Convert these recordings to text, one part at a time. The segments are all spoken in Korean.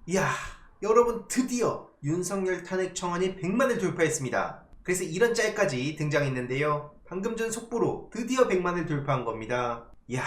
이야, 여러분 드디어 윤석열 탄핵 청원이 100만을 돌파했습니다. 그래서 이런 짤까지 등장했는데요. 방금 전 속보로 드디어 100만을 돌파한 겁니다. 이야,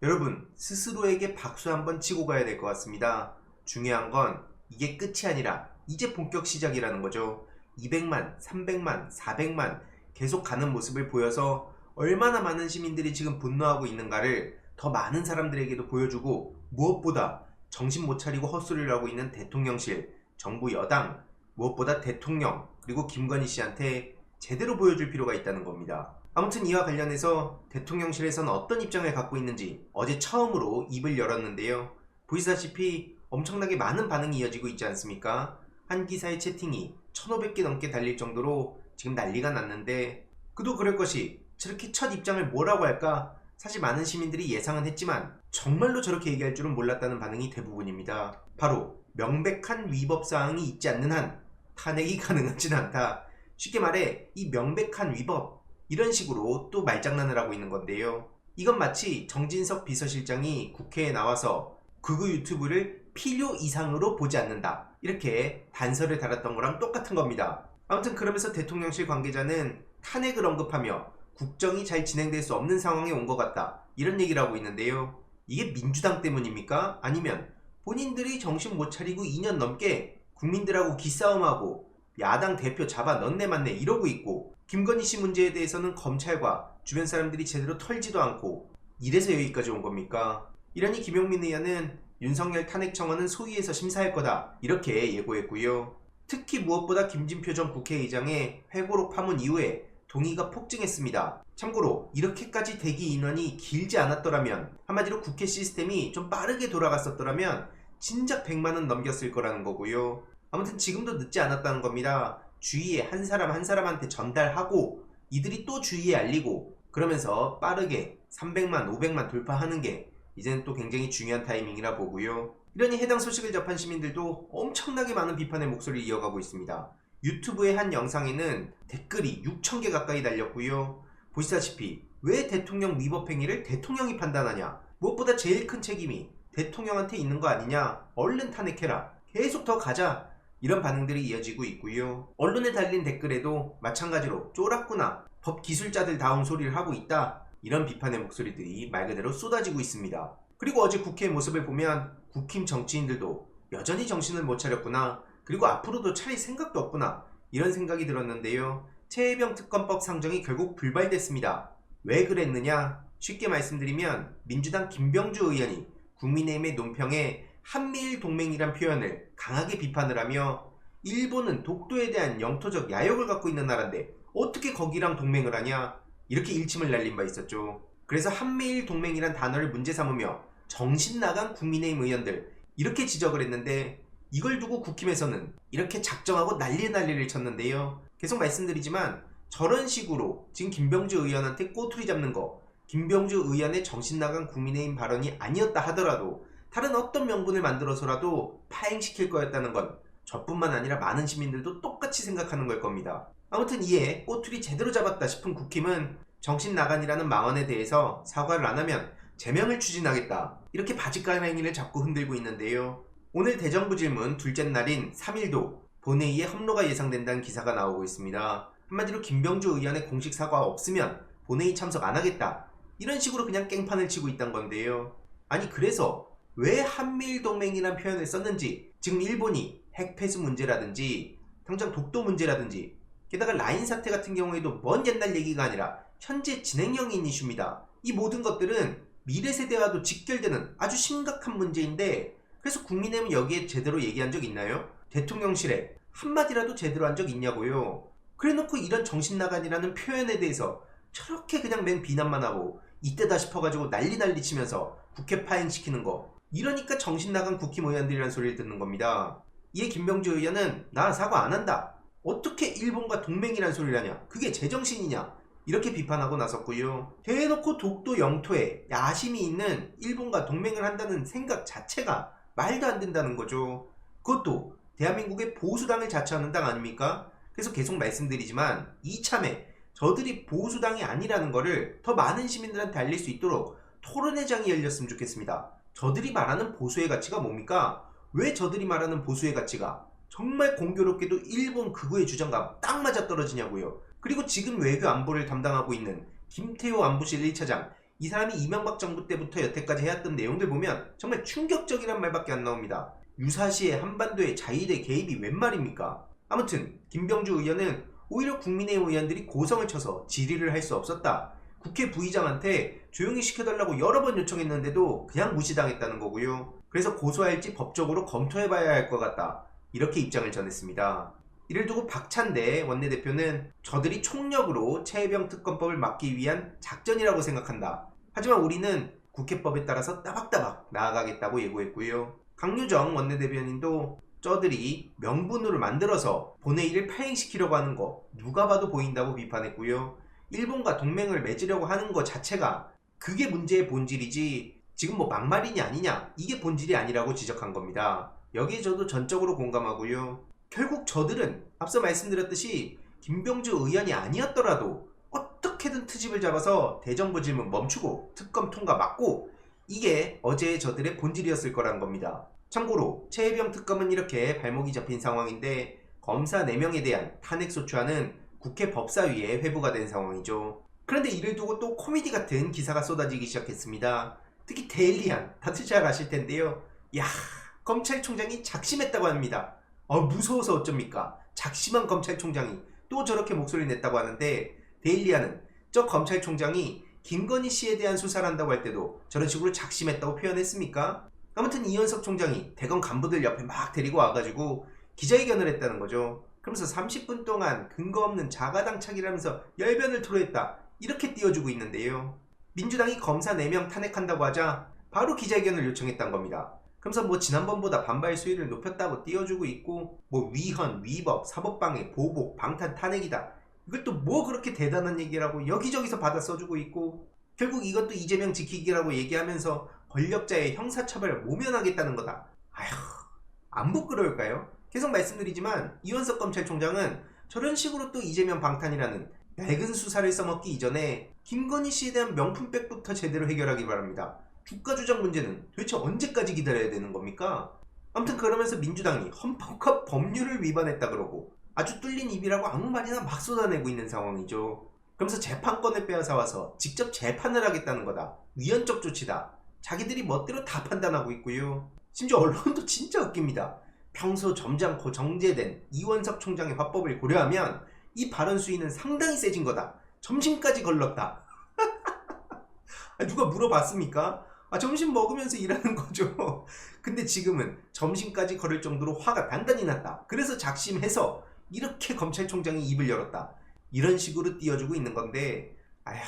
여러분 스스로에게 박수 한번 치고 가야 될 것 같습니다. 중요한 건 이게 끝이 아니라 이제 본격 시작이라는 거죠. 200만, 300만, 400만 계속 가는 모습을 보여서 얼마나 많은 시민들이 지금 분노하고 있는가를 더 많은 사람들에게도 보여주고, 무엇보다 정신 못 차리고 헛소리를 하고 있는 대통령실, 정부 여당, 무엇보다 대통령 그리고 김건희 씨한테 제대로 보여줄 필요가 있다는 겁니다. 아무튼 이와 관련해서 대통령실에서는 어떤 입장을 갖고 있는지 어제 처음으로 입을 열었는데요. 보시다시피 엄청나게 많은 반응이 이어지고 있지 않습니까? 한 기사의 채팅이 1500개 넘게 달릴 정도로 지금 난리가 났는데, 그도 그럴 것이 저렇게 첫 입장을 뭐라고 할까? 사실 많은 시민들이 예상은 했지만 정말로 저렇게 얘기할 줄은 몰랐다는 반응이 대부분입니다. 바로 명백한 위법사항이 있지 않는 한 탄핵이 가능하진 않다. 쉽게 말해 이 명백한 위법, 이런 식으로 또 말장난을 하고 있는 건데요. 이건 마치 정진석 비서실장이 국회에 나와서 극우 유튜브를 필요 이상으로 보지 않는다, 이렇게 단서를 달았던 거랑 똑같은 겁니다. 아무튼 그러면서 대통령실 관계자는 탄핵을 언급하며 국정이 잘 진행될 수 없는 상황에 온 것 같다, 이런 얘기를 하고 있는데요. 이게 민주당 때문입니까? 아니면 본인들이 정신 못 차리고 2년 넘게 국민들하고 기싸움하고 야당 대표 잡아 넣네 맞네 이러고 있고, 김건희 씨 문제에 대해서는 검찰과 주변 사람들이 제대로 털지도 않고 이래서 여기까지 온 겁니까? 이러니 김용민 의원은 윤석열 탄핵 청원은 소위에서 심사할 거다, 이렇게 예고했고요. 특히 무엇보다 김진표 전 국회의장의 회고록 파문 이후에 동의가 폭증했습니다. 참고로 이렇게까지 대기 인원이 길지 않았더라면, 한마디로 국회 시스템이 좀 빠르게 돌아갔었더라면 진작 100만은 넘겼을 거라는 거고요. 아무튼 지금도 늦지 않았다는 겁니다. 주위에 한 사람 한 사람한테 전달하고 이들이 또 주위에 알리고, 그러면서 빠르게 300만, 500만 돌파하는 게 이제는 또 굉장히 중요한 타이밍이라 보고요. 이러니 해당 소식을 접한 시민들도 엄청나게 많은 비판의 목소리를 이어가고 있습니다. 유튜브의 한 영상에는 댓글이 6,000개 가까이 달렸고요. 보시다시피 왜 대통령 위법 행위를 대통령이 판단하냐, 무엇보다 제일 큰 책임이 대통령한테 있는 거 아니냐, 얼른 탄핵해라, 계속 더 가자, 이런 반응들이 이어지고 있고요. 언론에 달린 댓글에도 마찬가지로 쫄았구나, 법 기술자들다운 소리를 하고 있다, 이런 비판의 목소리들이 말 그대로 쏟아지고 있습니다. 그리고 어제 국회의 모습을 보면 국힘 정치인들도 여전히 정신을 못 차렸구나, 그리고 앞으로도 차릴 생각도 없구나, 이런 생각이 들었는데요. 최혜병 특검법 상정이 결국 불발됐습니다. 왜 그랬느냐? 쉽게 말씀드리면 민주당 김병주 의원이 국민의힘의 논평에 한미일 동맹이란 표현을 강하게 비판을 하며, 일본은 독도에 대한 영토적 야욕을 갖고 있는 나라인데 어떻게 거기랑 동맹을 하냐, 이렇게 일침을 날린 바 있었죠. 그래서 한미일 동맹이란 단어를 문제 삼으며 정신 나간 국민의힘 의원들, 이렇게 지적을 했는데, 이걸 두고 국힘에서는 이렇게 작정하고 난리를 쳤는데요. 계속 말씀드리지만 저런 식으로 지금 김병주 의원한테 꼬투리 잡는 거, 김병주 의원의 정신 나간 국민의힘 발언이 아니었다 하더라도 다른 어떤 명분을 만들어서라도 파행시킬 거였다는 건 저뿐만 아니라 많은 시민들도 똑같이 생각하는 걸 겁니다. 아무튼 이에 꼬투리 제대로 잡았다 싶은 국힘은 정신나간이라는 망언에 대해서 사과를 안 하면 제명을 추진하겠다, 이렇게 바짓가랑이를 잡고 흔들고 있는데요. 오늘 대정부 질문 둘째 날인 3일도 본회의에 험로가 예상된다는 기사가 나오고 있습니다. 한마디로 김병주 의원의 공식 사과가 없으면 본회의 참석 안 하겠다, 이런 식으로 그냥 깽판을 치고 있단 건데요. 아니 그래서 왜 한미일 동맹이란 표현을 썼는지, 지금 일본이 핵폐수 문제라든지 당장 독도 문제라든지, 게다가 라인 사태 같은 경우에도 먼 옛날 얘기가 아니라 현재 진행형인 이슈입니다. 이 모든 것들은 미래 세대와도 직결되는 아주 심각한 문제인데, 그래서 국민의힘은 여기에 제대로 얘기한 적 있나요? 대통령실에 한마디라도 제대로 한 적 있냐고요. 그래놓고 이런 정신나간이라는 표현에 대해서 저렇게 그냥 맹 비난만 하고 이때다 싶어가지고 난리 치면서 국회 파행시키는 거, 이러니까 정신나간 국힘 의원들이라는 소리를 듣는 겁니다. 이에 김병주 의원은 나 사과 안 한다, 어떻게 일본과 동맹이란 소리를 하냐, 그게 제정신이냐, 이렇게 비판하고 나섰고요. 대놓고 독도 영토에 야심이 있는 일본과 동맹을 한다는 생각 자체가 말도 안 된다는 거죠. 그것도 대한민국의 보수당을 자처하는 당 아닙니까? 그래서 계속 말씀드리지만 이참에 저들이 보수당이 아니라는 거를 더 많은 시민들한테 알릴 수 있도록 토론회장이 열렸으면 좋겠습니다. 저들이 말하는 보수의 가치가 뭡니까? 왜 저들이 말하는 보수의 가치가 정말 공교롭게도 일본 극우의 주장과 딱 맞아떨어지냐고요. 그리고 지금 외교 안보를 담당하고 있는 김태호 안보실 1차장, 이 사람이 이명박 정부 때부터 여태까지 해왔던 내용들 보면 정말 충격적이란 말밖에 안 나옵니다. 유사시에 한반도의 자위대 개입이 웬 말입니까? 아무튼 김병주 의원은 오히려 국민의힘 의원들이 고성을 쳐서 질의를 할 수 없었다. 국회 부의장한테 조용히 시켜달라고 여러 번 요청했는데도 그냥 무시당했다는 거고요. 그래서 고소할지 법적으로 검토해봐야 할 것 같다. 이렇게 입장을 전했습니다. 이를 두고 박찬대 원내대표는 저들이 총력으로 최혜병 특검법을 막기 위한 작전이라고 생각한다. 하지만 우리는 국회법에 따라서 따박따박 나아가겠다고 예고했고요. 강유정 원내대변인도 저들이 명분으로 만들어서 본회의를 파행시키려고 하는 거 누가 봐도 보인다고 비판했고요. 일본과 동맹을 맺으려고 하는 것 자체가 그게 문제의 본질이지 지금 뭐 막말이냐 아니냐 이게 본질이 아니라고 지적한 겁니다. 여기에 저도 전적으로 공감하고요. 결국 저들은 앞서 말씀드렸듯이 김병주 의원이 아니었더라도 어떻게든 트집을 잡아서 대정부 질문 멈추고 특검 통과 막고 이게 어제의 저들의 본질이었을 거란 겁니다. 참고로 최혜병 특검은 이렇게 발목이 잡힌 상황인데 검사 4명에 대한 탄핵소추안은 국회 법사위에 회부가 된 상황이죠. 그런데 이를 두고 또 코미디 같은 기사가 쏟아지기 시작했습니다. 특히 데일리안, 다들 잘 아실 텐데요. 야, 검찰총장이 작심했다고 합니다. 무서워서 어쩝니까? 작심한 검찰총장이 또 저렇게 목소리를 냈다고 하는데 데일리안은 저 검찰총장이 김건희 씨에 대한 수사를 한다고 할 때도 저런 식으로 작심했다고 표현했습니까? 아무튼 이현석 총장이 대검 간부들 옆에 막 데리고 와가지고 기자회견을 했다는 거죠. 그러면서 30분 동안 근거 없는 자가당착이라면서 열변을 토로했다. 이렇게 띄워주고 있는데요. 민주당이 검사 4명 탄핵한다고 하자 바로 기자회견을 요청했단 겁니다. 그러면서 뭐 지난번보다 반발 수위를 높였다고 띄워주고 있고 뭐 위헌, 위법, 사법방해, 보복, 방탄, 탄핵이다. 이것도 뭐 그렇게 대단한 얘기라고 여기저기서 받아 써주고 있고 결국 이것도 이재명 지키기라고 얘기하면서 권력자의 형사처벌을 모면하겠다는 거다. 아휴, 안 부끄러울까요? 계속 말씀드리지만 이원석 검찰총장은 저런 식으로 또 이재명 방탄이라는 낡은 수사를 써먹기 이전에 김건희 씨에 대한 명품백부터 제대로 해결하기 바랍니다. 주가 조작 문제는 도대체 언제까지 기다려야 되는 겁니까? 아무튼 그러면서 민주당이 헌법과 법률을 위반했다 그러고 아주 뚫린 입이라고 아무 말이나 막 쏟아내고 있는 상황이죠. 그러면서 재판권을 빼앗아와서 직접 재판을 하겠다는 거다. 위헌적 조치다. 자기들이 멋대로 다 판단하고 있고요. 심지어 언론도 진짜 웃깁니다. 평소 점잖고 정제된 이원석 총장의 화법을 고려하면 이 발언 수위는 상당히 세진 거다. 점심까지 걸렀다. 누가 물어봤습니까? 점심 먹으면서 일하는 거죠. 근데 지금은 점심까지 걸을 정도로 화가 단단히 났다. 그래서 작심해서 이렇게 검찰총장이 입을 열었다. 이런 식으로 띄워주고 있는 건데 아휴,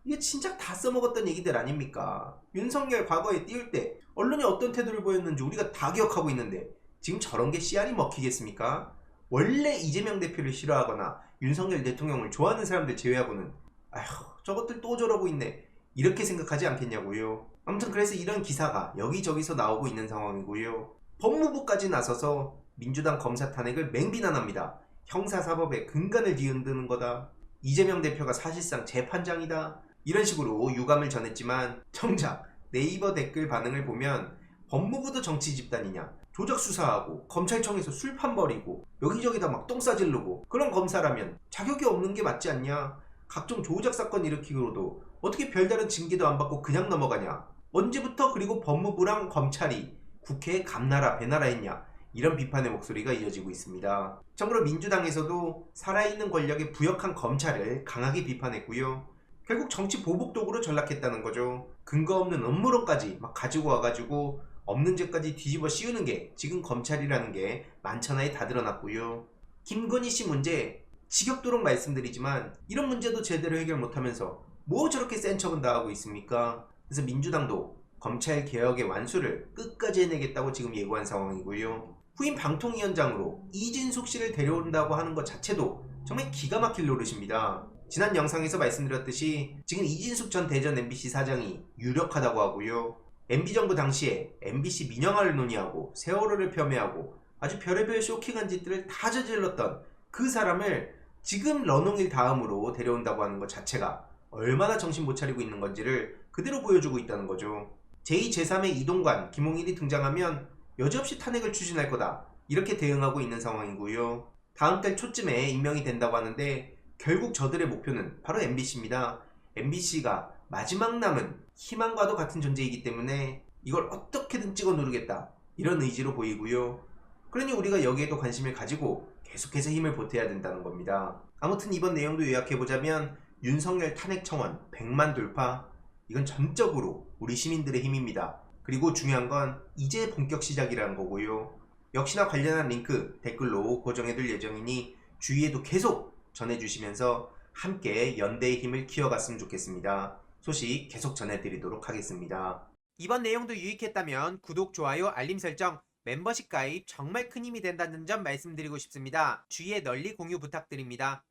이게 진짜 다 써먹었던 얘기들 아닙니까? 윤석열 과거에 띄울 때 언론이 어떤 태도를 보였는지 우리가 다 기억하고 있는데 지금 저런 게 씨알이 먹히겠습니까? 원래 이재명 대표를 싫어하거나 윤석열 대통령을 좋아하는 사람들 제외하고는 아휴, 저것들 또 저러고 있네. 이렇게 생각하지 않겠냐고요. 아무튼 그래서 이런 기사가 여기저기서 나오고 있는 상황이고요. 법무부까지 나서서 민주당 검사 탄핵을 맹비난합니다. 형사사법의 근간을 뒤흔드는 거다. 이재명 대표가 사실상 재판장이다. 이런 식으로 유감을 전했지만 정작 네이버 댓글 반응을 보면 법무부도 정치 집단이냐, 조작 수사하고 검찰청에서 술판 벌이고 여기저기다 막 똥 싸질르고 그런 검사라면 자격이 없는 게 맞지 않냐, 각종 조작 사건 일으키고도 어떻게 별다른 징계도 안 받고 그냥 넘어가냐, 언제부터 그리고 법무부랑 검찰이 국회에 감나라 배나라 했냐, 이런 비판의 목소리가 이어지고 있습니다. 참고로 민주당에서도 살아있는 권력에 부역한 검찰을 강하게 비판했고요. 결국 정치 보복 도구로 전락했다는 거죠. 근거 없는 음모론까지 막 가지고 와가지고 없는 죄까지 뒤집어 씌우는 게 지금 검찰이라는 게 만천하에 다 드러났고요. 김건희 씨 문제 지겹도록 말씀드리지만 이런 문제도 제대로 해결 못하면서 뭐 저렇게 센 척은 다 하고 있습니까? 그래서 민주당도 검찰 개혁의 완수를 끝까지 해내겠다고 지금 예고한 상황이고요. 후임 방통위원장으로 이진숙 씨를 데려온다고 하는 것 자체도 정말 기가 막힐 노릇입니다. 지난 영상에서 말씀드렸듯이 지금 이진숙 전 대전 MBC 사장이 유력하다고 하고요. MB정부 당시에 MBC 민영화를 논의하고 세월호를 폄훼하고 아주 별의별 쇼킹한 짓들을 다 저질렀던 그 사람을 지금 러농일 다음으로 데려온다고 하는 것 자체가 얼마나 정신 못 차리고 있는 건지를 그대로 보여주고 있다는 거죠. 제2, 제3의 이동관, 김홍일이 등장하면 여지없이 탄핵을 추진할 거다. 이렇게 대응하고 있는 상황이고요. 다음 달 초쯤에 임명이 된다고 하는데 결국 저들의 목표는 바로 MBC입니다. MBC가 마지막 남은 희망과도 같은 존재이기 때문에 이걸 어떻게든 찍어 누르겠다. 이런 의지로 보이고요. 그러니 우리가 여기에도 관심을 가지고 계속해서 힘을 보태야 된다는 겁니다. 아무튼 이번 내용도 요약해보자면 윤석열 탄핵 청원 100만 돌파, 이건 전적으로 우리 시민들의 힘입니다. 그리고 중요한 건 이제 본격 시작이라는 거고요. 역시나 관련한 링크 댓글로 고정해둘 예정이니 주위에도 계속 전해주시면서 함께 연대의 힘을 키워갔으면 좋겠습니다. 소식 계속 전해드리도록 하겠습니다. 이번 내용도 유익했다면 구독, 좋아요, 알림 설정, 멤버십 가입 정말 큰 힘이 된다는 점 말씀드리고 싶습니다. 주위에 널리 공유 부탁드립니다.